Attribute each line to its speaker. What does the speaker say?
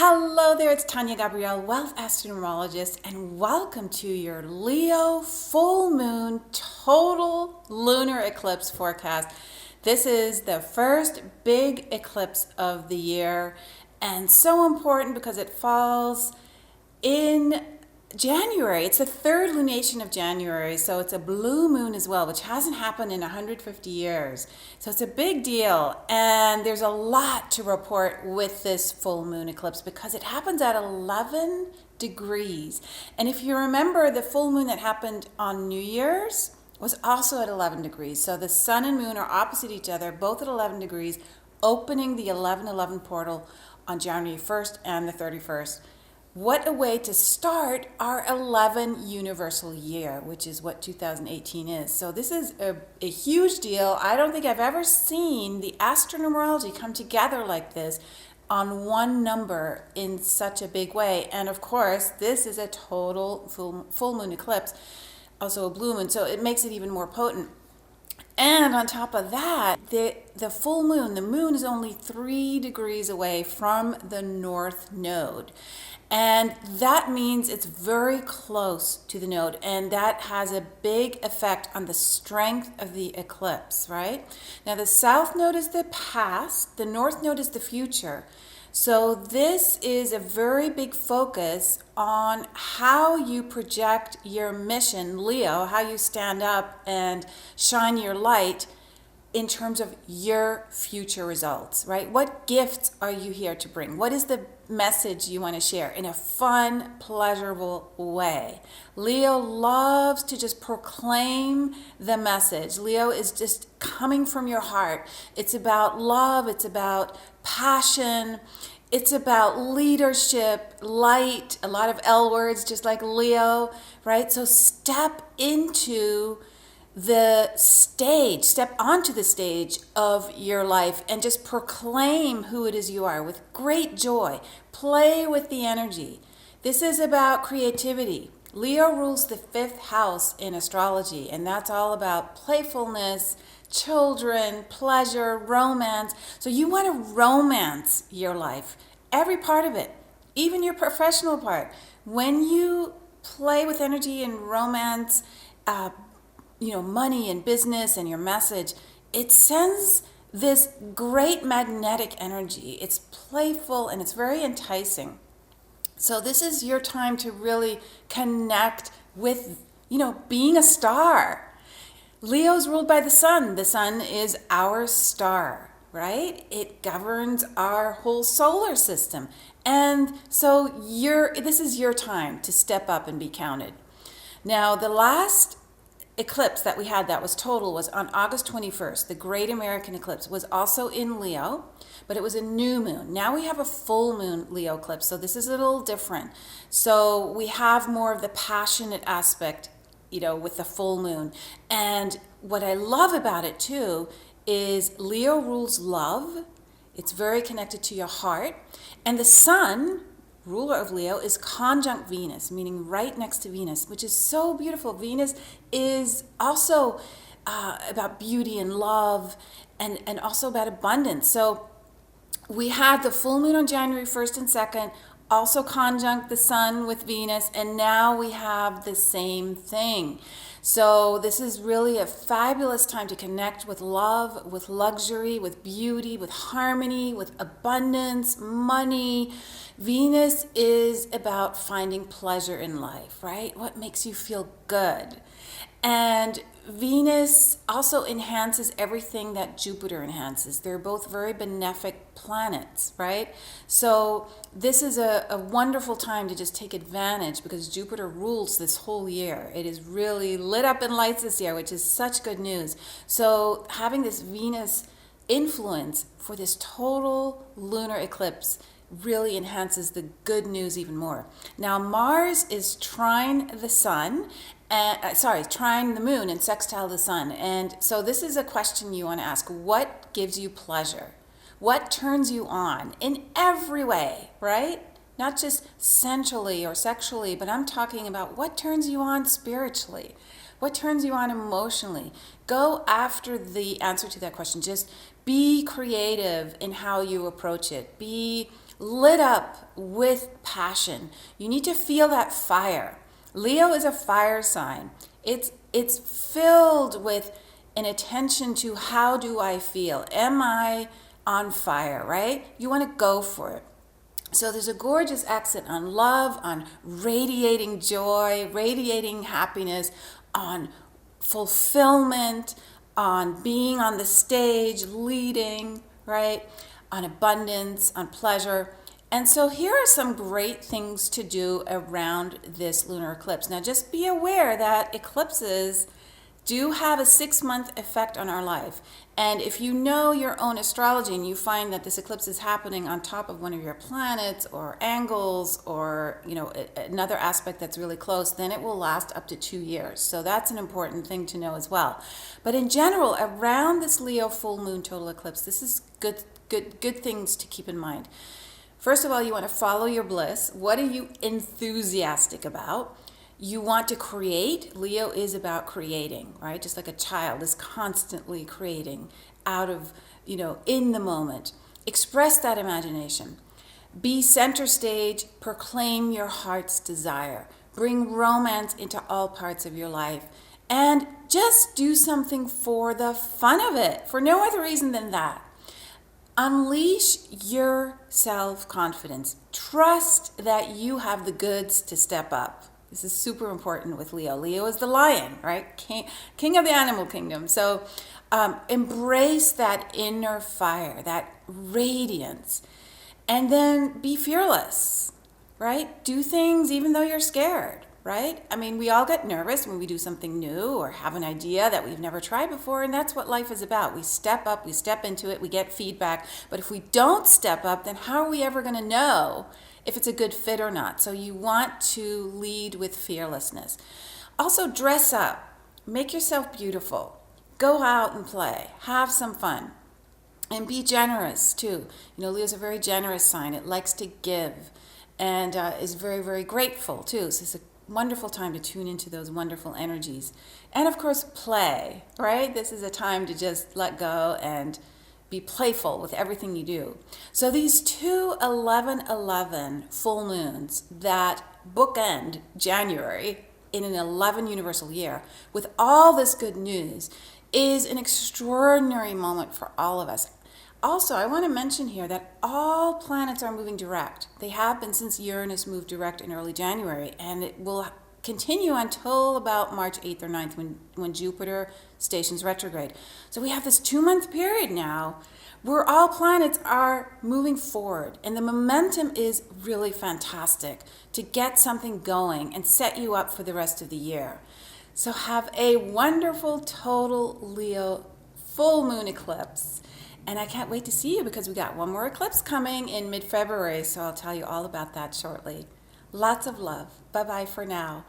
Speaker 1: Hello there, it's Tanya Gabrielle, Wealth Astronumerologist, and welcome to your Leo full moon total lunar eclipse forecast. This is the first big eclipse of the year and so important because it falls in January. It's the third lunation of January, so it's a blue moon as well, which hasn't happened in 150 years. So it's a big deal, and there's a lot to report with this full moon eclipse because it happens at 11 degrees. And if you remember, the full moon that happened on New Year's was also at 11 degrees. So the sun and moon are opposite each other, both at 11 degrees, opening the 11/11 portal on January 1st and the 31st. What a way to start our 11 universal year, which is what 2018 is. So this is a huge deal. I don't think I've ever seen the astronumerology come together like this on one number in such a big way. And of course, this is a total full moon eclipse, also a blue moon, so it makes it even more potent. And on top of that, the full moon, the moon is only 3 degrees away from the north node. And that means it's very close to the node, and that has a big effect on the strength of the eclipse, right? Now, the south node is the past, the north node is the future. So this is a very big focus on how you project your mission, Leo, how you stand up and shine your light in terms of your future results, right? What gifts are you here to bring? What is the message you want to share in a fun, pleasurable way? Leo loves to just proclaim the message. Leo is just coming from your heart. It's about love, it's about passion, it's about leadership, light, a lot of L words, just like Leo, right? So step into the stage, step onto the stage of your life and just proclaim who it is you are with great joy. Play with the energy. This is about creativity. Leo rules the 5th house in astrology, and that's all about playfulness, children, pleasure, romance. So you want to romance your life, every part of it, even your professional part. When you play with energy and romance, money and business and your message, it sends this great magnetic energy. It's playful and it's very enticing. So this is your time to really connect with, being a star. Leo's ruled by the sun. The sun is our star, right? It governs our whole solar system. And so this is your time to step up and be counted. Now, the last eclipse that we had that was total was on August 21st. The Great American Eclipse was also in Leo, but it was a new moon. Now we have a full moon Leo eclipse, so this is a little different. So we have more of the passionate aspect, with the full moon. And what I love about it too is Leo rules love. It's very connected to your heart. And the sun, ruler of Leo, is conjunct Venus, meaning right next to Venus, which is so beautiful. Venus is also about beauty and love and also about abundance. So we had the full moon on January 1st and 2nd, also conjunct the sun with Venus, and now we have the same thing. So this is really a fabulous time to connect with love, with luxury, with beauty, with harmony, with abundance, money. Venus is about finding pleasure in life, right? What makes you feel good? And Venus also enhances everything that Jupiter enhances. They're both very benefic planets, right? So this is a wonderful time to just take advantage because Jupiter rules this whole year. It is really lit up in lights this year, which is such good news. So having this Venus influence for this total lunar eclipse really enhances the good news even more. Now, Mars is trine the sun, trine the moon and sextile the sun. And so this is a question you want to ask. What gives you pleasure? What turns you on in every way, right? Not just sensually or sexually, but I'm talking about what turns you on spiritually. What turns you on emotionally? Go after the answer to that question. Just be creative in how you approach it. Be lit up with passion. You need to feel that fire. Leo is a fire sign. It's filled with an attention to how do I feel? Am I on fire, right? You want to go for it. So there's a gorgeous accent on love, on radiating joy, radiating happiness, on fulfillment, on being on the stage, leading, right? On abundance, on pleasure. And so here are some great things to do around this lunar eclipse. Now just be aware that eclipses do have a 6-month effect on our life. And if you know your own astrology and you find that this eclipse is happening on top of one of your planets or angles or another aspect that's really close, then it will last up to 2 years. So that's an important thing to know as well. But in general, around this Leo full moon total eclipse, this is good things to keep in mind. First of all, you want to follow your bliss. What are you enthusiastic about? You want to create. Leo is about creating, right? Just like a child is constantly creating out of, in the moment. Express that imagination. Be center stage. Proclaim your heart's desire. Bring romance into all parts of your life. And just do something for the fun of it, for no other reason than that. Unleash your self-confidence. Trust that you have the goods to step up. This is super important with Leo. Leo is the lion, right? King of the animal kingdom. So embrace that inner fire, that radiance, and then be fearless, right? Do things even though you're scared, right? I mean, we all get nervous when we do something new or have an idea that we've never tried before, and that's what life is about. We step up, we step into it, we get feedback. But if we don't step up, then how are we ever going to know if it's a good fit or not? So you want to lead with fearlessness. Also, dress up. Make yourself beautiful. Go out and play. Have some fun. And be generous, too. Leo's a very generous sign. It likes to give and is very, very grateful, too. So it's a wonderful time to tune into those wonderful energies. And, of course, play, right? This is a time to just let go and be playful with everything you do. So these two 11/11 full moons that bookend January in an 11 universal year with all this good news is an extraordinary moment for all of us. Also, I want to mention here that all planets are moving direct. They have been since Uranus moved direct in early January, and it will continue until about March 8th or 9th when Jupiter stations retrograde. So we have this 2-month period now where all planets are moving forward, and the momentum is really fantastic to get something going and set you up for the rest of the year. So have a wonderful total Leo full moon eclipse. And I can't wait to see you because we got one more eclipse coming in mid-February, so I'll tell you all about that shortly. Lots of love. Bye-bye for now.